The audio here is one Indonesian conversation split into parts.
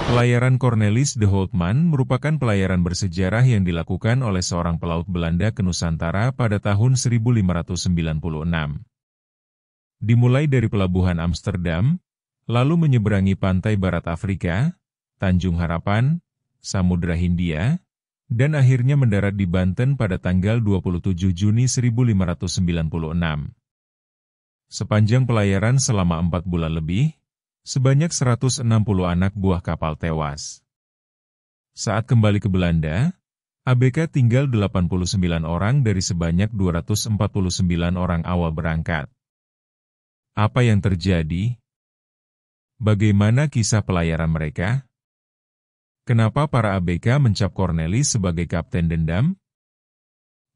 Pelayaran Cornelis de Houtman merupakan pelayaran bersejarah yang dilakukan oleh seorang pelaut Belanda ke Nusantara pada tahun 1596. Dimulai dari pelabuhan Amsterdam, lalu menyeberangi pantai barat Afrika, Tanjung Harapan, Samudra Hindia, dan akhirnya mendarat di Banten pada tanggal 27 Juni 1596. Sepanjang pelayaran selama 4 bulan lebih, sebanyak 160 anak buah kapal tewas. Saat kembali ke Belanda, ABK tinggal 89 orang dari sebanyak 249 orang awal berangkat. Apa yang terjadi? Bagaimana kisah pelayaran mereka? Kenapa para ABK mencap Cornelis sebagai kapten dendam?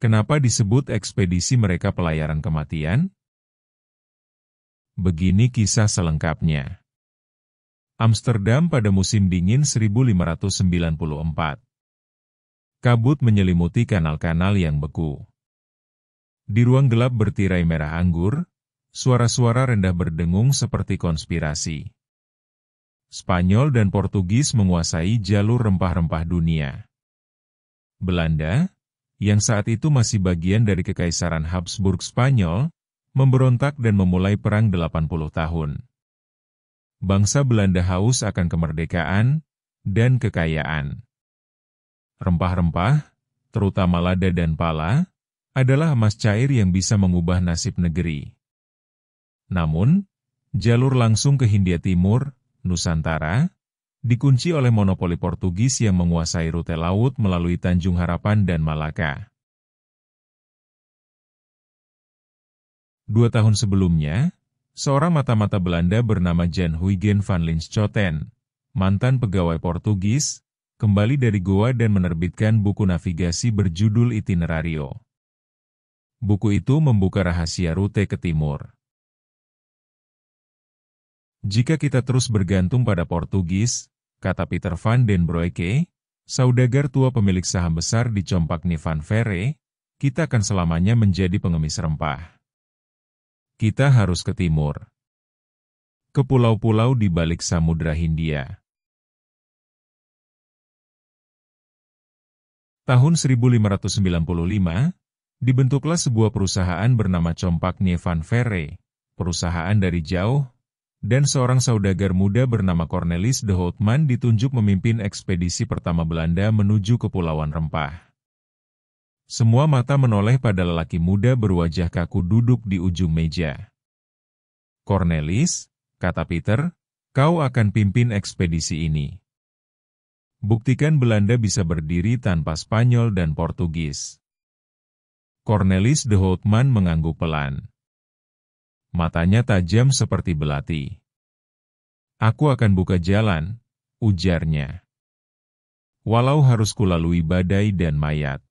Kenapa disebut ekspedisi mereka pelayaran kematian? Begini kisah selengkapnya. Amsterdam pada musim dingin 1594. Kabut menyelimuti kanal-kanal yang beku. Di ruang gelap bertirai merah anggur, suara-suara rendah berdengung seperti konspirasi. Spanyol dan Portugis menguasai jalur rempah-rempah dunia. Belanda, yang saat itu masih bagian dari Kekaisaran Habsburg Spanyol, memberontak dan memulai perang 80 tahun. Bangsa Belanda haus akan kemerdekaan dan kekayaan. Rempah-rempah, terutama lada dan pala, adalah emas cair yang bisa mengubah nasib negeri. Namun, jalur langsung ke Hindia Timur, Nusantara, dikunci oleh monopoli Portugis yang menguasai rute laut melalui Tanjung Harapan dan Malaka. 2 tahun sebelumnya, seorang mata-mata Belanda bernama Jan Huygen van Linschoten, mantan pegawai Portugis, kembali dari Goa dan menerbitkan buku navigasi berjudul Itinerario. Buku itu membuka rahasia rute ke timur. Jika kita terus bergantung pada Portugis, kata Peter van den Broeke, saudagar tua pemilik saham besar di Compagnie van Verre, kita akan selamanya menjadi pengemis rempah. Kita harus ke timur. Ke pulau-pulau di balik Samudra Hindia. Tahun 1595, dibentuklah sebuah perusahaan bernama Compagnie van Verre, perusahaan dari jauh, dan seorang saudagar muda bernama Cornelis de Houtman ditunjuk memimpin ekspedisi pertama Belanda menuju Kepulauan Rempah. Semua mata menoleh pada lelaki muda berwajah kaku duduk di ujung meja. Cornelis, kata Peter, kau akan pimpin ekspedisi ini. Buktikan Belanda bisa berdiri tanpa Spanyol dan Portugis. Cornelis de Houtman mengangguk pelan. Matanya tajam seperti belati. Aku akan buka jalan, ujarnya. Walau harus kulalui badai dan mayat.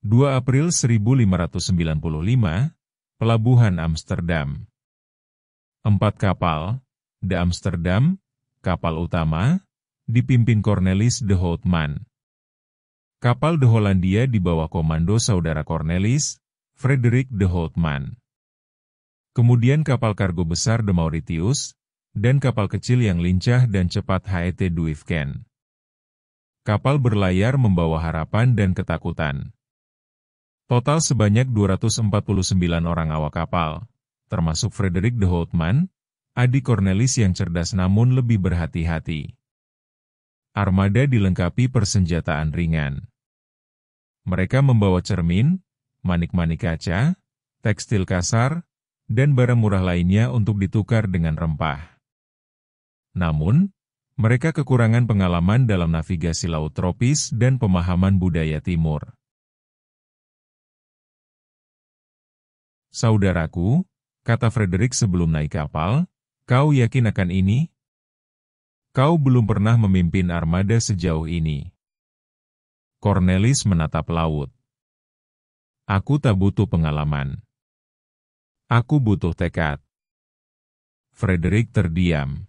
2 April 1595, Pelabuhan Amsterdam. 4 kapal, de Amsterdam, kapal utama, dipimpin Cornelis de Houtman. Kapal de Hollandia di bawah komando saudara Cornelis, Frederik de Houtman. Kemudian kapal kargo besar de Mauritius, dan kapal kecil yang lincah dan cepat Het Duifken. Kapal berlayar membawa harapan dan ketakutan. Total sebanyak 249 orang awak kapal, termasuk Frederik de Houtman, adik Cornelis yang cerdas namun lebih berhati-hati. Armada dilengkapi persenjataan ringan. Mereka membawa cermin, manik-manik kaca, tekstil kasar, dan barang murah lainnya untuk ditukar dengan rempah. Namun, mereka kekurangan pengalaman dalam navigasi laut tropis dan pemahaman budaya timur. Saudaraku, kata Frederik sebelum naik kapal, kau yakin akan ini? Kau belum pernah memimpin armada sejauh ini. Cornelis menatap laut. Aku tak butuh pengalaman. Aku butuh tekad. Frederik terdiam.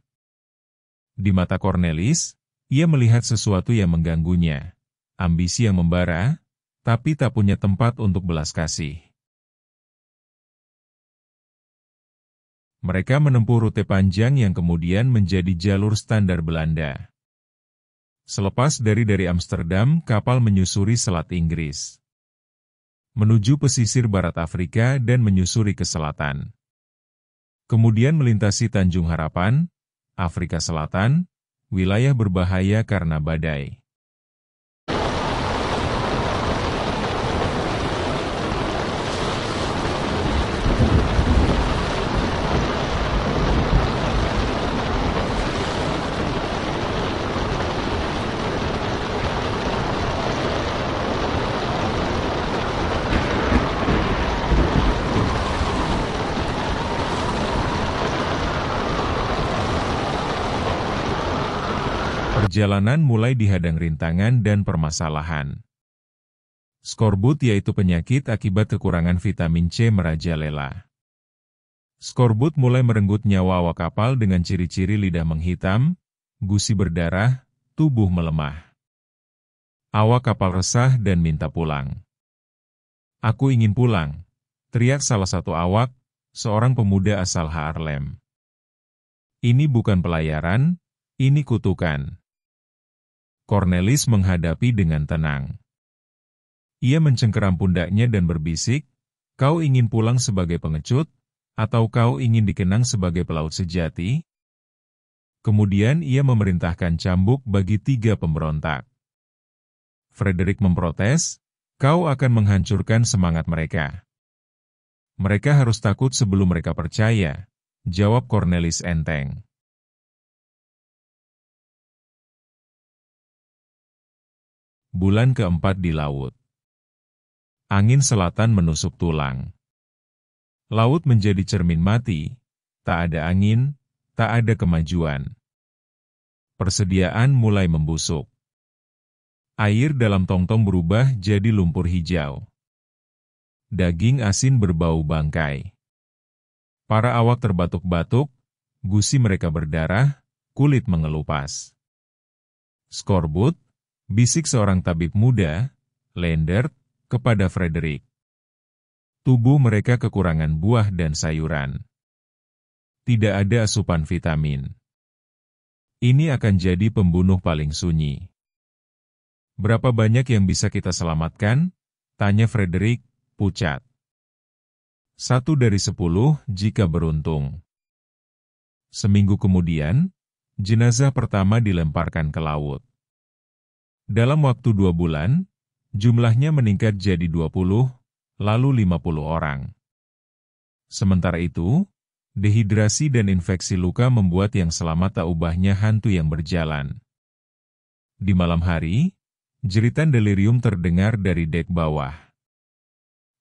Di mata Cornelis, ia melihat sesuatu yang mengganggunya, ambisi yang membara, tapi tak punya tempat untuk belas kasih. Mereka menempuh rute panjang yang kemudian menjadi jalur standar Belanda. Selepas dari Amsterdam, kapal menyusuri Selat Inggris, menuju pesisir barat Afrika dan menyusuri ke selatan. Kemudian melintasi Tanjung Harapan, Afrika Selatan, wilayah berbahaya karena badai. Perjalanan mulai dihadang rintangan dan permasalahan. Skorbut yaitu penyakit akibat kekurangan vitamin C merajalela. Skorbut mulai merenggut nyawa awak kapal dengan ciri-ciri lidah menghitam, gusi berdarah, tubuh melemah. Awak kapal resah dan minta pulang. "Aku ingin pulang," teriak salah satu awak, seorang pemuda asal Haarlem. "Ini bukan pelayaran, ini kutukan." Cornelis menghadapi dengan tenang. Ia mencengkeram pundaknya dan berbisik, "Kau ingin pulang sebagai pengecut, atau kau ingin dikenang sebagai pelaut sejati?" Kemudian ia memerintahkan cambuk bagi 3 pemberontak. Frederick memprotes, "Kau akan menghancurkan semangat mereka." "Mereka harus takut sebelum mereka percaya," jawab Cornelis enteng. Bulan keempat di laut. Angin selatan menusuk tulang. Laut menjadi cermin mati, tak ada angin, tak ada kemajuan. Persediaan mulai membusuk. Air dalam tongtong berubah jadi lumpur hijau. Daging asin berbau bangkai. Para awak terbatuk-batuk, gusi mereka berdarah, kulit mengelupas. "Skorbut," bisik seorang tabib muda, Leendert, kepada Frederick. Tubuh mereka kekurangan buah dan sayuran. Tidak ada asupan vitamin. Ini akan jadi pembunuh paling sunyi. "Berapa banyak yang bisa kita selamatkan?" tanya Frederick, pucat. "1 dari 10 jika beruntung." Seminggu kemudian, jenazah pertama dilemparkan ke laut. Dalam waktu 2 bulan, jumlahnya meningkat jadi 20, lalu 50 orang. Sementara itu, dehidrasi dan infeksi luka membuat yang selamat tak ubahnya hantu yang berjalan. Di malam hari, jeritan delirium terdengar dari dek bawah.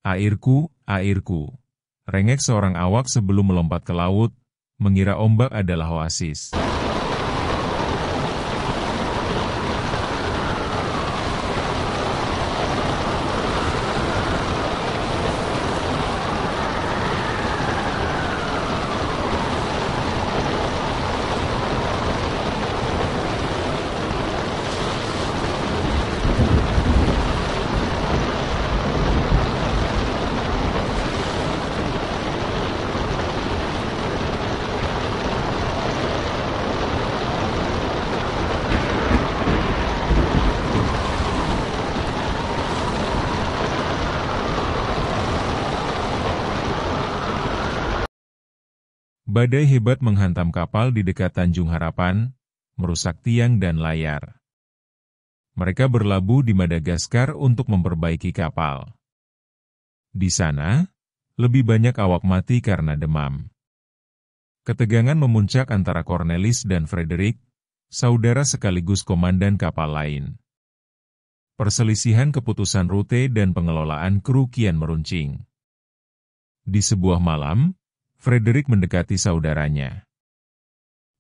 "Airku, airku," rengek seorang awak sebelum melompat ke laut, mengira ombak adalah oasis. Badai hebat menghantam kapal di dekat Tanjung Harapan, merusak tiang dan layar. Mereka berlabuh di Madagaskar untuk memperbaiki kapal. Di sana, lebih banyak awak mati karena demam. Ketegangan memuncak antara Cornelis dan Frederick, saudara sekaligus komandan kapal lain. Perselisihan keputusan rute dan pengelolaan kru kian meruncing. Di sebuah malam, Frederick mendekati saudaranya.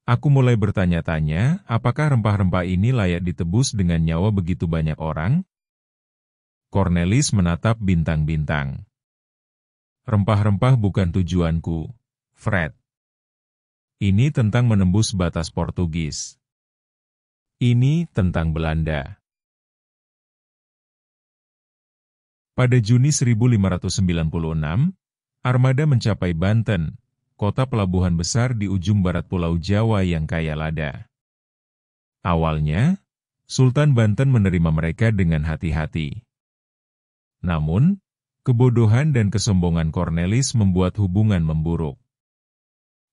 "Aku mulai bertanya-tanya, apakah rempah-rempah ini layak ditebus dengan nyawa begitu banyak orang?" Cornelis menatap bintang-bintang. "Rempah-rempah bukan tujuanku, Fred. Ini tentang menembus batas Portugis. Ini tentang Belanda." Pada Juni 1596, armada mencapai Banten, kota pelabuhan besar di ujung barat Pulau Jawa yang kaya lada. Awalnya, Sultan Banten menerima mereka dengan hati-hati. Namun, kebodohan dan kesombongan Cornelis membuat hubungan memburuk.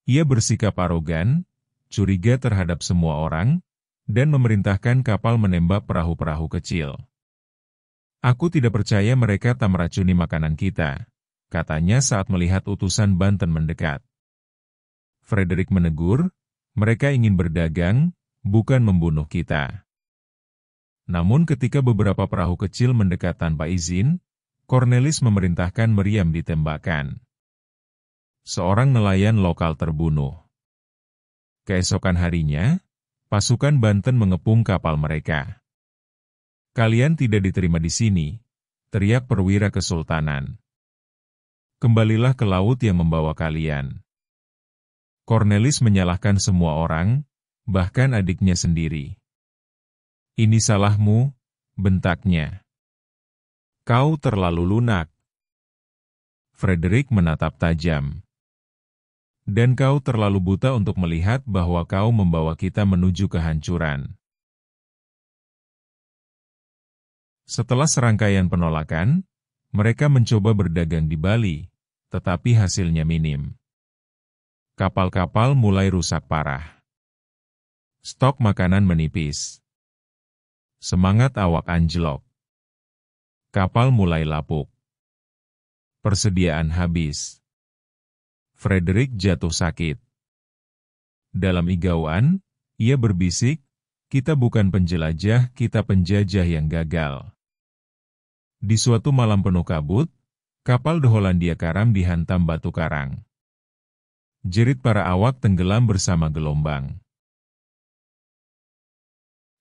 Ia bersikap arogan, curiga terhadap semua orang, dan memerintahkan kapal menembak perahu-perahu kecil. "Aku tidak percaya mereka tak meracuni makanan kita," katanya saat melihat utusan Banten mendekat. Frederick menegur, "Mereka ingin berdagang, bukan membunuh kita." Namun ketika beberapa perahu kecil mendekat tanpa izin, Cornelis memerintahkan meriam ditembakkan. Seorang nelayan lokal terbunuh. Keesokan harinya, pasukan Banten mengepung kapal mereka. "Kalian tidak diterima di sini," teriak perwira kesultanan. "Kembalilah ke laut yang membawa kalian." Cornelis menyalahkan semua orang, bahkan adiknya sendiri. "Ini salahmu," bentaknya. "Kau terlalu lunak." Frederick menatap tajam. "Dan kau terlalu buta untuk melihat bahwa kau membawa kita menuju kehancuran." Setelah serangkaian penolakan, mereka mencoba berdagang di Bali, tetapi hasilnya minim. Kapal-kapal mulai rusak parah. Stok makanan menipis. Semangat awak anjlok. Kapal mulai lapuk. Persediaan habis. Frederick jatuh sakit. Dalam igauan, ia berbisik, "Kita bukan penjelajah, kita penjajah yang gagal." Di suatu malam penuh kabut, kapal The Hollandia Karam dihantam batu karang. Jerit para awak tenggelam bersama gelombang.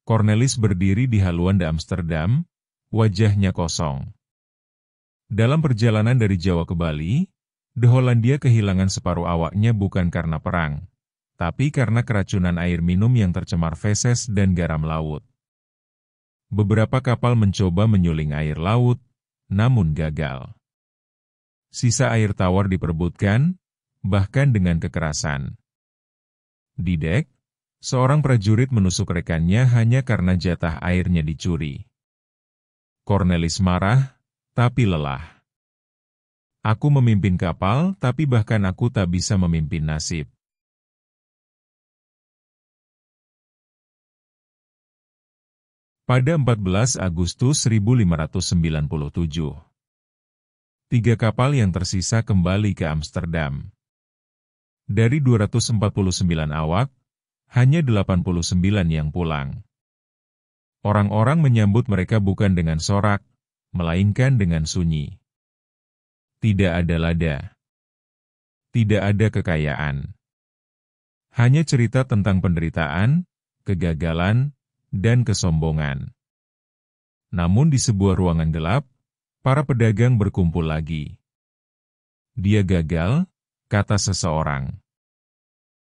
Cornelis berdiri di haluan de Amsterdam, wajahnya kosong. Dalam perjalanan dari Jawa ke Bali, The Hollandia kehilangan separuh awaknya bukan karena perang, tapi karena keracunan air minum yang tercemar feses dan garam laut. Beberapa kapal mencoba menyuling air laut, namun gagal. Sisa air tawar diperebutkan, bahkan dengan kekerasan. Di dek, seorang prajurit menusuk rekannya hanya karena jatah airnya dicuri. Cornelis marah, tapi lelah. "Aku memimpin kapal, tapi bahkan aku tak bisa memimpin nasib." Pada 14 Agustus 1597, 3 kapal yang tersisa kembali ke Amsterdam. Dari 249 awak, hanya 89 yang pulang. Orang-orang menyambut mereka bukan dengan sorak, melainkan dengan sunyi. Tidak ada lada. Tidak ada kekayaan. Hanya cerita tentang penderitaan, kegagalan, dan kesombongan. Namun di sebuah ruangan gelap, para pedagang berkumpul lagi. "Dia gagal," kata seseorang.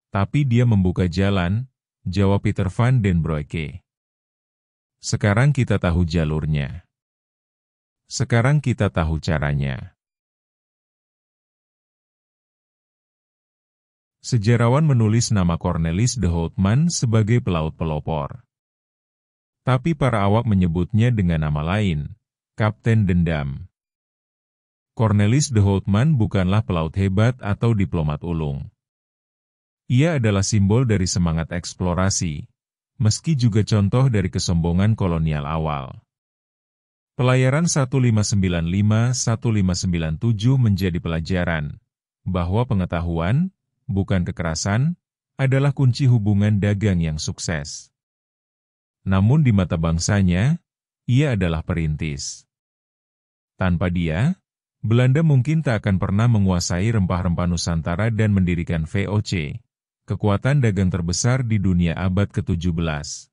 "Tapi dia membuka jalan," jawab Peter van den Broeke. "Sekarang kita tahu jalurnya. Sekarang kita tahu caranya." Sejarawan menulis nama Cornelis de Houtman sebagai pelaut pelopor. Tapi para awak menyebutnya dengan nama lain, Kapten Dendam. Cornelis de Houtman bukanlah pelaut hebat atau diplomat ulung. Ia adalah simbol dari semangat eksplorasi, meski juga contoh dari kesombongan kolonial awal. Pelayaran 1595-1597 menjadi pelajaran, bahwa pengetahuan, bukan kekerasan, adalah kunci hubungan dagang yang sukses. Namun di mata bangsanya, ia adalah perintis. Tanpa dia, Belanda mungkin tak akan pernah menguasai rempah-rempah Nusantara dan mendirikan VOC, kekuatan dagang terbesar di dunia abad ke-17.